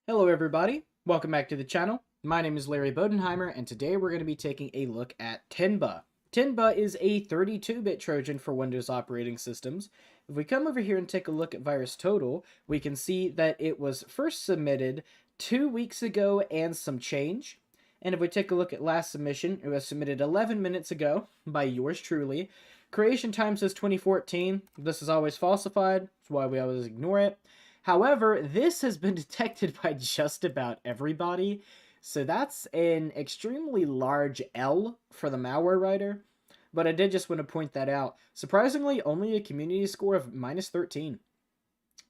Hello everybody, welcome back to the channel. My name is Larry Bodenheimer and today we're going to be taking a look at Tinba. Tinba is a 32-bit Trojan for Windows operating systems. If we come over here and take a look at VirusTotal, we can see that it was first submitted 2 weeks ago and some change. And if we take a look at last submission, it was submitted 11 minutes ago by yours truly. Creation time says 2014. This is always falsified, that's why we always ignore it. However, this has been detected by just about everybody, so that's an extremely large L for the malware writer, but I did just want to point that out. Surprisingly, only a community score of -13.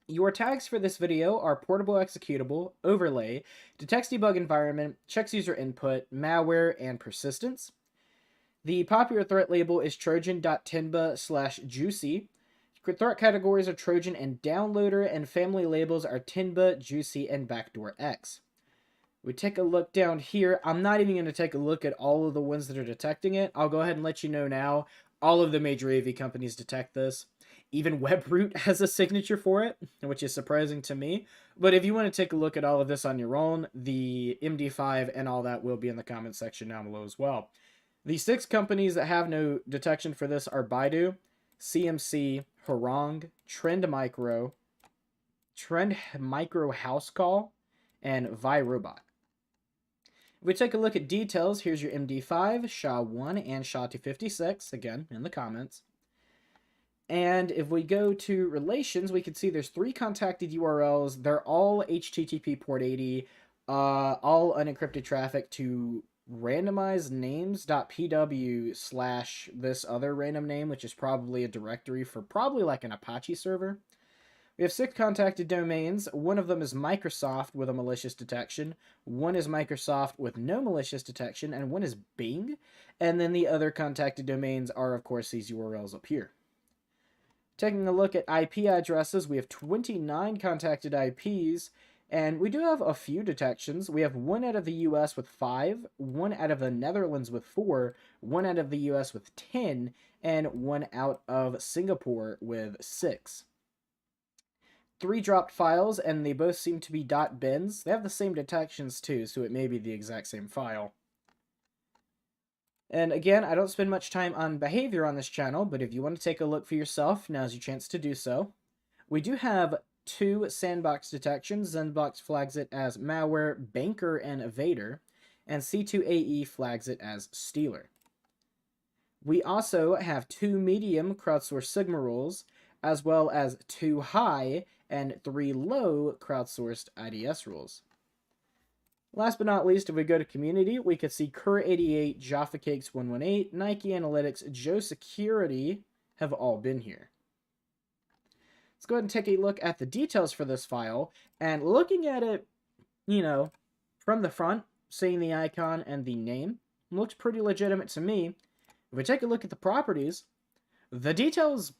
Your tags for this video are portable executable, overlay, detects debug environment, checks user input, malware, and persistence. The popular threat label is Trojan.Tinba/Juicy. Threat categories are Trojan and Downloader, and family labels are Tinba, Juicy, and Backdoor X. We take a look down here. I'm not even going to take a look at all of the ones that are detecting it. I'll go ahead and let you know now. All of the major AV companies detect this. Even Webroot has a signature for it, which is surprising to me. But if you want to take a look at all of this on your own, the MD5 and all that will be in the comment section down below as well. The 6 companies that have no detection for this are Baidu, CMC, Harong, Trend Micro House Call, and ViRobot. If we take a look at details, here's your MD5, SHA-1, and SHA-256, again, in the comments. And if we go to relations, we can see there's 3 contacted URLs. They're all HTTP port 80, all unencrypted traffic to randomized names.pw / this other random name, which is probably a directory for probably like an Apache server. We have 6 contacted domains. One of them is Microsoft with a malicious detection. One is Microsoft with no malicious detection, and one is Bing. And then the other contacted domains are, of course, these URLs up here. Taking a look at IP addresses, we have 29 contacted IPs, and we do have a few detections. We have 1 out of the US with 5, 1 out of the Netherlands with 4, 1 out of the US with 10, and 1 out of Singapore with 6. 3 dropped files, and they both seem to be .bins. They have the same detections too, so it may be the exact same file. And again, I don't spend much time on behavior on this channel, but if you want to take a look for yourself, now's your chance to do so. We do have 2 sandbox detections. Sandbox flags it as malware, banker, and evader, and C2AE flags it as stealer. We also have 2 medium crowdsourced Sigma rules, as well as 2 high and 3 low crowdsourced IDS rules. Last but not least, if we go to community, we could see Cur88, Jaffa Cakes 118, Nike Analytics, Joe Security have all been here. Let's go ahead and take a look at the details for this file, and looking at it, from the front, seeing the icon and the name, looks pretty legitimate to me. If we take a look at the properties, the details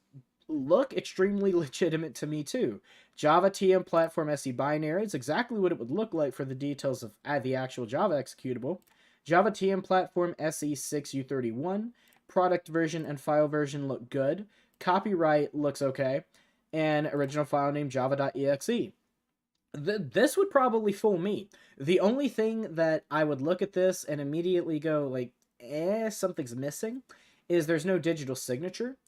look extremely legitimate to me too. Java TM platform SE binary is exactly what it would look like for the details of the actual Java executable. Java TM platform SE6U31, product version and file version look good. Copyright looks okay. And original file name java.exe. This would probably fool me. The only thing that I would look at this and immediately go like, something's missing, is there's no digital signature.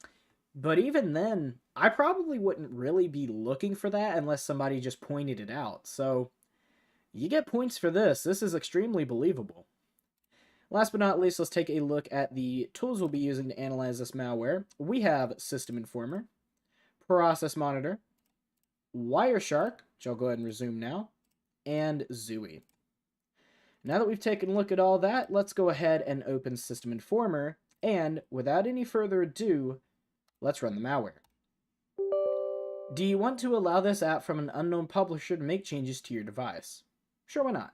But even then, I probably wouldn't really be looking for that unless somebody just pointed it out. So, you get points for this. This is extremely believable. Last but not least, let's take a look at the tools we'll be using to analyze this malware. We have System Informer, Process Monitor, Wireshark, which I'll go ahead and resume now, and Zooey. Now that we've taken a look at all that, let's go ahead and open System Informer, and without any further ado, let's run the malware. Do you want to allow this app from an unknown publisher to make changes to your device? Sure, why not?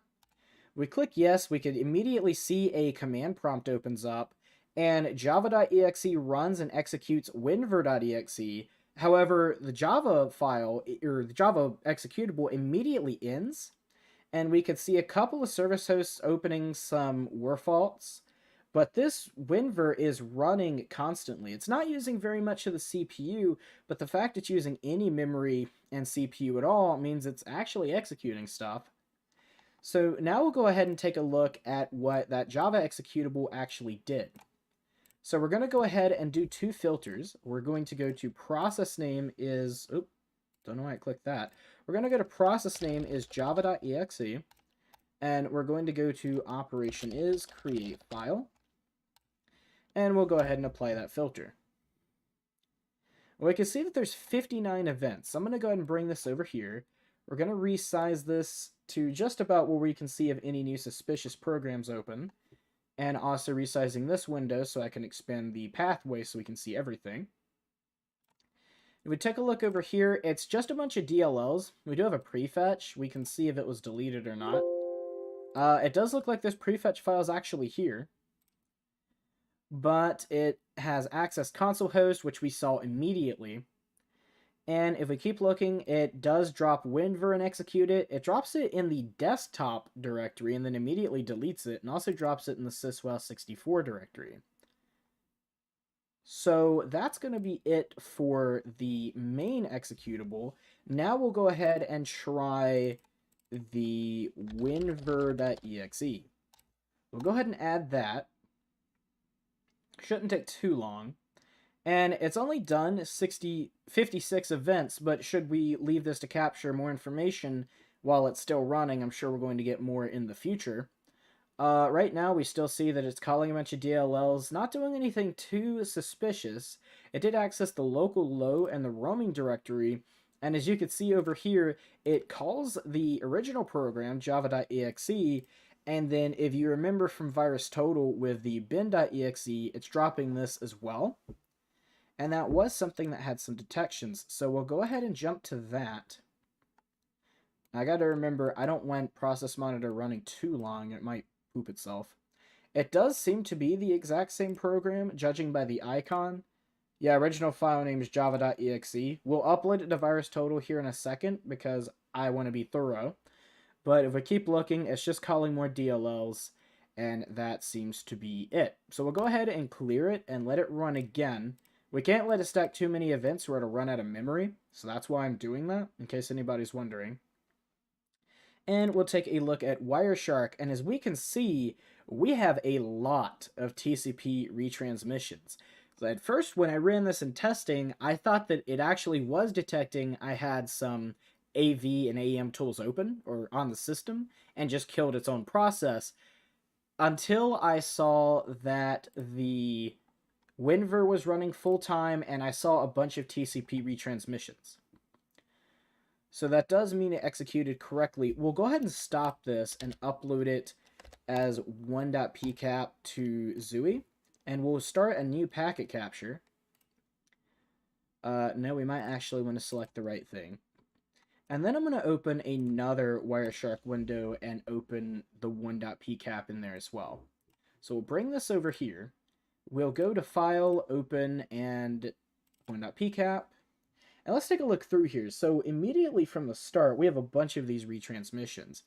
We click yes, we could immediately see a command prompt opens up, and java.exe runs and executes winver.exe. However, the Java file, or the Java executable, immediately ends, and we could see a couple of service hosts opening some were faults, but this WinVer is running constantly. It's not using very much of the CPU, but the fact it's using any memory and CPU at all means it's actually executing stuff. So now we'll go ahead and take a look at what that Java executable actually did. So we're going to go ahead and do two filters. We're going to go to process name is, oops, don't know why I clicked that. We're going to go to process name is java.exe, and we're going to go to operation is create file, and we'll go ahead and apply that filter. Well, we can see that there's 59 events. So I'm going to go ahead and bring this over here. We're going to resize this to just about where we can see if any new suspicious programs open. And also resizing this window so I can expand the pathway so we can see everything. If we take a look over here, it's just a bunch of DLLs. We do have a prefetch. We can see if it was deleted or not. It does look like this prefetch file is actually here. But it has access console host, which we saw immediately. And if we keep looking, it does drop WinVer and execute it. It drops it in the desktop directory and then immediately deletes it, and also drops it in the syswell64 directory. So that's going to be it for the main executable. Now we'll go ahead and try the winver.exe. We'll go ahead and add that. Shouldn't take too long. And it's only done 56 events, but should we leave this to capture more information while it's still running, I'm sure we're going to get more in the future. Right now, we still see that it's calling a bunch of DLLs, not doing anything too suspicious. It did access the local low and the roaming directory, and as you can see over here, it calls the original program, java.exe, and then if you remember from VirusTotal with the bin.exe, it's dropping this as well. And that was something that had some detections, so we'll go ahead and jump to that. I gotta remember, I don't want process monitor running too long, it might poop itself. It does seem to be the exact same program, judging by the icon. Yeah, original file name is java.exe. We'll upload it to VirusTotal here in a second, because I want to be thorough. But if we keep looking, it's just calling more DLLs, and that seems to be it. So we'll go ahead and clear it and let it run again. We can't let it stack too many events or it'll run out of memory, so that's why I'm doing that, in case anybody's wondering. And we'll take a look at Wireshark, and as we can see, we have a lot of TCP retransmissions. So at first, when I ran this in testing, I thought that it actually was detecting I had some AV and AEM tools open, or on the system, and just killed its own process, until I saw that the WinVer was running full-time, and I saw a bunch of TCP retransmissions. So that does mean it executed correctly. We'll go ahead and stop this and upload it as 1.pcap to Zooey, and we'll start a new packet capture. No, we might actually want to select the right thing. And then I'm going to open another Wireshark window and open the 1.pcap in there as well. So we'll bring this over here. We'll go to File, Open, and 1.pcap. And let's take a look through here. So immediately from the start, we have a bunch of these retransmissions.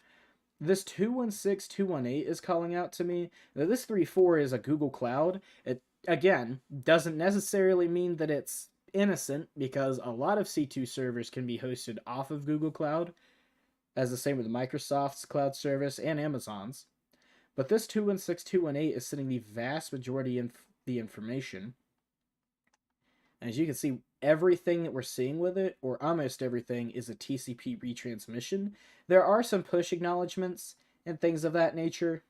This 216.218 is calling out to me. Now, this 3.4 is a Google Cloud. It, again, doesn't necessarily mean that it's innocent, because a lot of C2 servers can be hosted off of Google Cloud, as the same with Microsoft's cloud service and Amazon's. But this 216.218 is sending the vast majority of the information. And as you can see, everything that we're seeing with it, or almost everything, is a TCP retransmission. There are some push acknowledgements and things of that nature,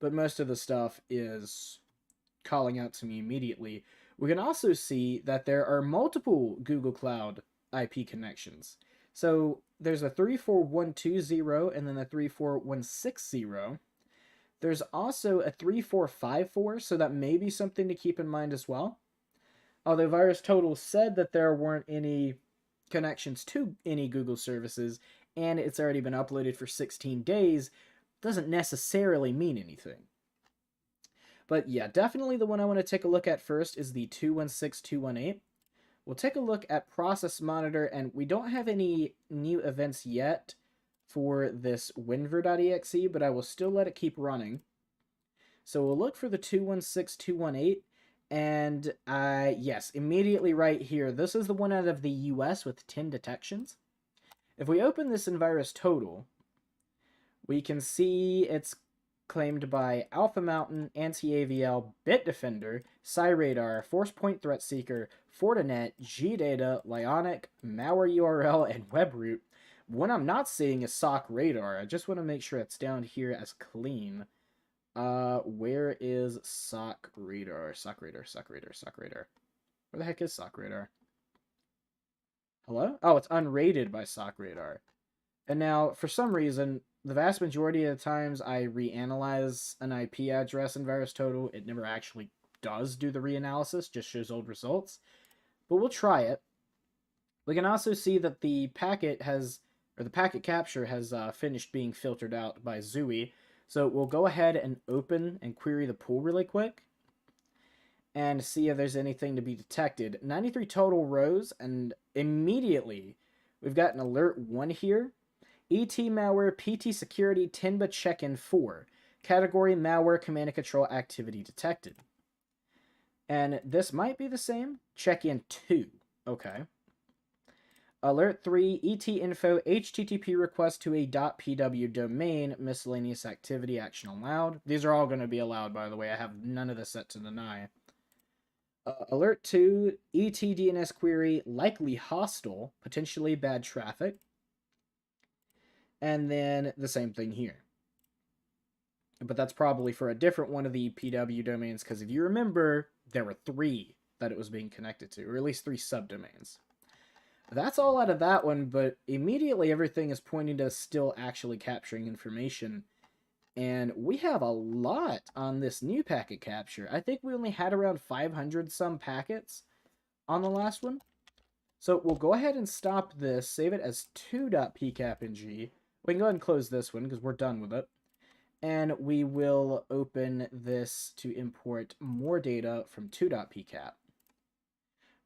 but most of the stuff is calling out to me immediately. We can also see that there are multiple Google Cloud IP connections. So there's a 34120 and then a 34160. There's also a 3454, so that may be something to keep in mind as well. Although VirusTotal said that there weren't any connections to any Google services, and it's already been uploaded for 16 days, doesn't necessarily mean anything. But yeah, definitely the one I want to take a look at first is the 216.218. We'll take a look at Process Monitor, and we don't have any new events yet for this winver.exe, but I will still let it keep running. So we'll look for the 216.218, and yes, immediately right here, this is the one out of the US with 10 detections. If we open this in VirusTotal, We can see it's claimed by Alpha Mountain, Anti-AVL, Bitdefender, PsyRadar, Force Point Threat Seeker, Fortinet, GData, Lionic, Malware URL, and WebRoot. One I'm not seeing is Sock Radar. I just want to make sure it's down here as clean. Where is Sock Radar? Sock Radar, Sock Radar, Sock Radar. Where the heck is Sock Radar? Hello? Oh, it's unrated by Sock Radar. And now, for some reason, the vast majority of the times I reanalyze an IP address in VirusTotal, it never actually does do the reanalysis, just shows old results. But we'll try it. We can also see that the packet has, or the packet capture has finished being filtered out by Zooey. So we'll go ahead and open and query the pool really quick and see if there's anything to be detected. 93 total rows, and immediately we've got an alert 1 here. ET malware, PT security, Tinba check-in 4. Category malware command and control activity detected. And this might be the same. Check-in 2. Okay. Alert 3, ET info, HTTP request to a .pw domain, miscellaneous activity, action allowed. These are all going to be allowed, by the way. I have none of this set to deny. Alert 2, ET DNS query, likely hostile, potentially bad traffic. And then the same thing here. But that's probably for a different one of the PW domains, because if you remember, there were 3 that it was being connected to, or at least 3 subdomains. That's all out of that one, but immediately everything is pointing to still actually capturing information. And we have a lot on this new packet capture. I think we only had around 500 some packets on the last one. So we'll go ahead and stop this, save it as 2.pcapng. We can go ahead and close this one because we're done with it. And we will open this to import more data from 2.pcap.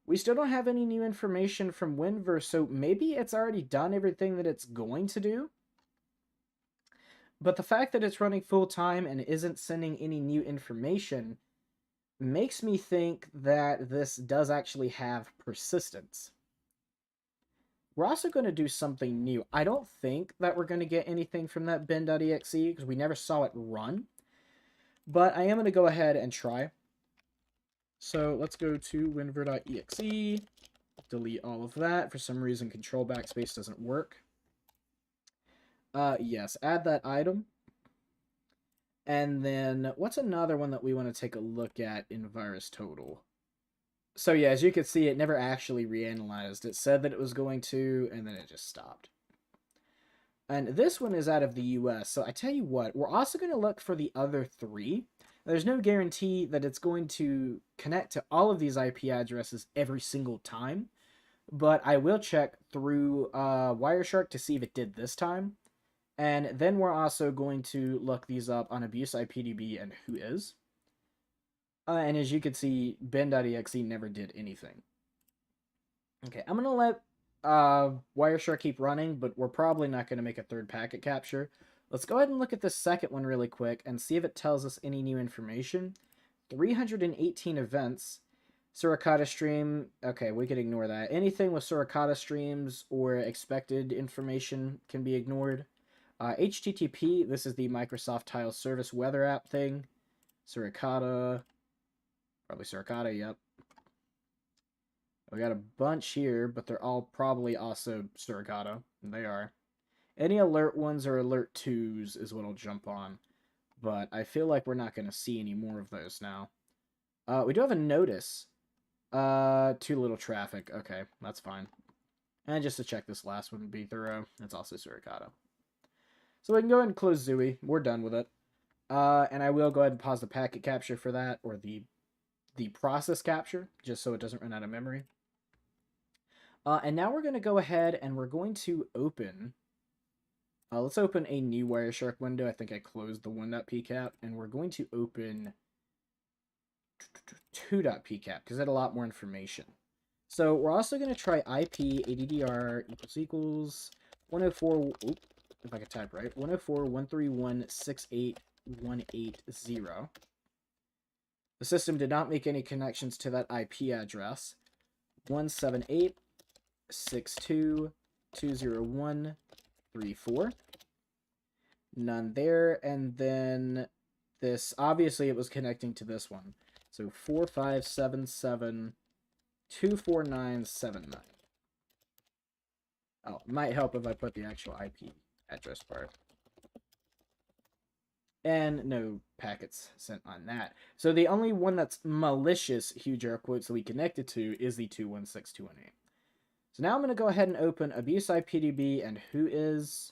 We still don't have any new information from Winverse, so maybe it's already done everything that it's going to do. But the fact that it's running full-time and isn't sending any new information makes me think that this does actually have persistence. We're also going to do something new. I don't think that we're going to get anything from that bin.exe because we never saw it run. But I am going to go ahead and try. So let's go to winver.exe, delete all of that. For some reason, control backspace doesn't work. Yes, add that item. And then what's another one that we want to take a look at in VirusTotal? So yeah, as you can see, it never actually reanalyzed. It said that it was going to, and then it just stopped. And this one is out of the US, so I tell you what, we're also going to look for the other 3. There's no guarantee that it's going to connect to all of these IP addresses every single time, but I will check through Wireshark to see if it did this time. And then we're also going to look these up on Abuse IPDB and Whois. And as you can see, bin.exe never did anything. Okay, I'm going to let Wireshark keep running, but we're probably not going to make a third packet capture. Let's go ahead and look at the second one really quick and see if it tells us any new information. 318 events. Suricata stream. Okay, we could ignore that. Anything with Suricata streams or expected information can be ignored. HTTP, this is the Microsoft Tile Service weather app thing. Suricata. Probably Suricata, yep. We got a bunch here, but they're all probably also Suricata. They are. Any alert 1s or alert 2s is what I'll jump on. But I feel like we're not going to see any more of those now. We do have a notice. Too little traffic. Okay, that's fine. And just to check this last one, be thorough, it's also Suricata. So we can go ahead and close Zooey. We're done with it. And I will go ahead and pause the packet capture for that, or the process capture, just so it doesn't run out of memory. And now we're going to go ahead and we're going to open... let's open a new Wireshark window. I think I closed the 1.pcap, and we're going to open 2.pcap because it had a lot more information. So we're also going to try IP ADDR equals 104, if I can type right, 104.131.68.180. The system did not make any connections to that IP address. 178.62.201.34. None there. And then this, obviously it was connecting to this one. So 4577-24979. Oh, it might help if I put the actual IP address part. And no packets sent on that. So the only one that's malicious, huge air quotes, that we connected to is the 216.218. So now I'm going to go ahead and open abuse IPDB and who is.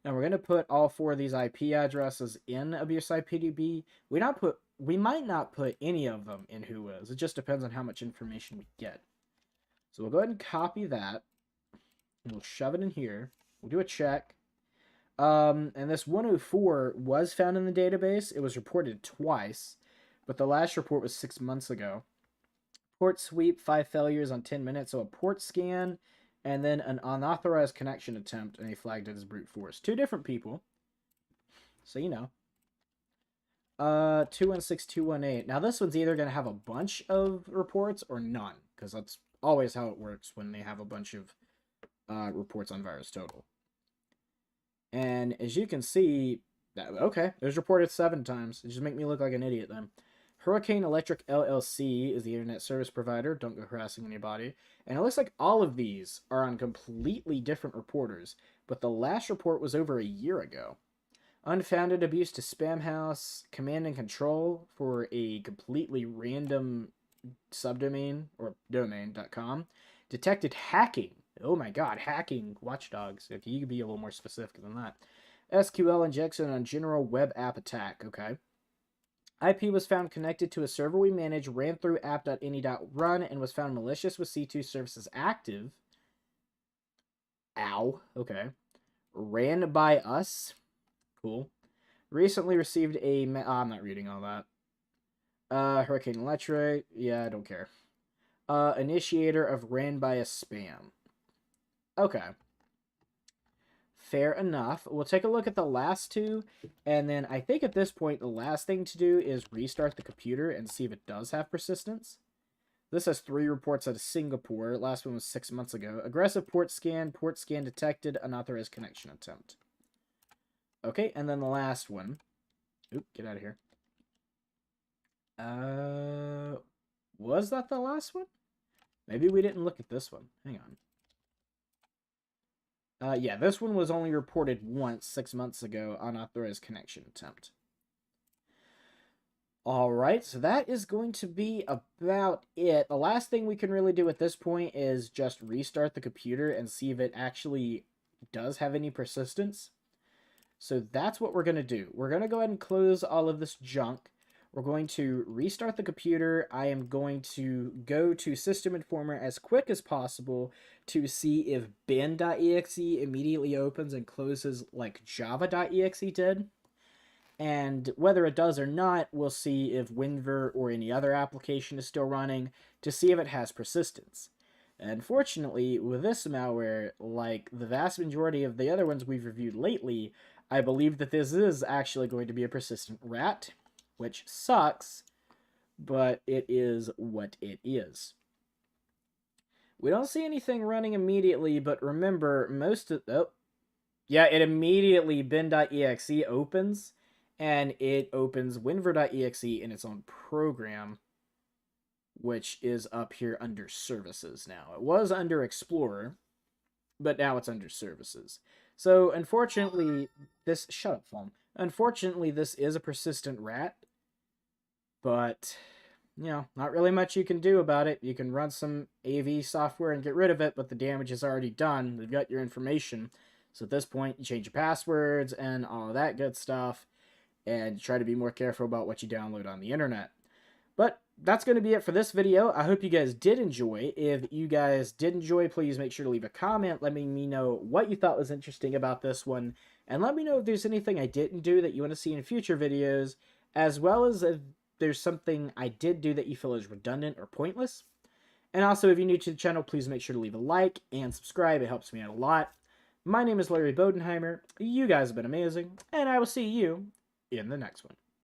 And we're going to put all 4 of these IP addresses in abuse IPDB. We might not put any of them in who is. It just depends on how much information we get. So we'll go ahead and copy that. And we'll shove it in here. We'll do a check. And this 104 was found in the database. It was reported twice, but the last report was 6 months ago. Port sweep, 5 failures on 10 minutes. So a port scan, and then an unauthorized connection attempt, and they flagged it as brute force. 2 different people. So you know. 216.218. Now this one's either going to have a bunch of reports or none, because that's always how it works when they have a bunch of reports on VirusTotal. And as you can see, okay, it was reported 7 times. It just make me look like an idiot then. Hurricane Electric LLC is the internet service provider. Don't go harassing anybody. And it looks like all of these are on completely different reporters, but the last report was over a year ago. Unfounded abuse to Spam House, command and control for a completely random subdomain or domain.com. Detected hacking. Oh my god, hacking watchdogs. Okay, you could be a little more specific than that. SQL injection on general web app attack. Okay. IP was found connected to a server we manage, ran through app.any.run, and was found malicious with C2 services active. Ow. Okay. Ran by us. Cool. Recently received a... I'm not reading all that. Hurricane Electric. Yeah, I don't care. Initiator of ran by a spam. Okay. Fair enough. We'll take a look at the last 2, and then I think at this point the last thing to do is restart the computer and see if it does have persistence. This has 3 reports out of Singapore. Last one was 6 months ago. Aggressive port scan detected, unauthorized connection attempt. Okay, and then the last one. Oop, get out of here. Was that the last one? Maybe we didn't look at this one. Hang on. Yeah, this one was only reported once 6 months ago, unauthorized connection attempt. Alright, so that is going to be about it. The last thing we can really do at this point is just restart the computer and see if it actually does have any persistence. So that's what we're going to do. We're going to go ahead and close all of this junk. We're going to restart the computer. I am going to go to System Informer as quick as possible to see if bin.exe immediately opens and closes like java.exe did. And whether it does or not, we'll see if WinVer or any other application is still running to see if it has persistence. Unfortunately, with this malware, like the vast majority of the other ones we've reviewed lately, I believe that this is actually going to be a persistent rat, which sucks, but it is what it is. We don't see anything running immediately, but remember, most of... Oh, yeah, it immediately bin.exe opens, and it opens winver.exe in its own program, which is up here under services now. It was under Explorer, but now it's under services. So, unfortunately, this... Shut up, phone. Unfortunately, this is a persistent rat, but, you know, not really much you can do about it. You can run some AV software and get rid of it, but the damage is already done. They've got your information. So at this point, you change your passwords and all of that good stuff, and try to be more careful about what you download on the internet. But that's going to be it for this video. I hope you guys did enjoy. If you guys did enjoy, please make sure to leave a comment letting me know what you thought was interesting about this one. And let me know if there's anything I didn't do that you want to see in future videos, as well as if there's something I did do that you feel is redundant or pointless. And also, if you're new to the channel, please make sure to leave a like and subscribe. It helps me out a lot. My name is Larry Bodenheimer. You guys have been amazing, and I will see you in the next one.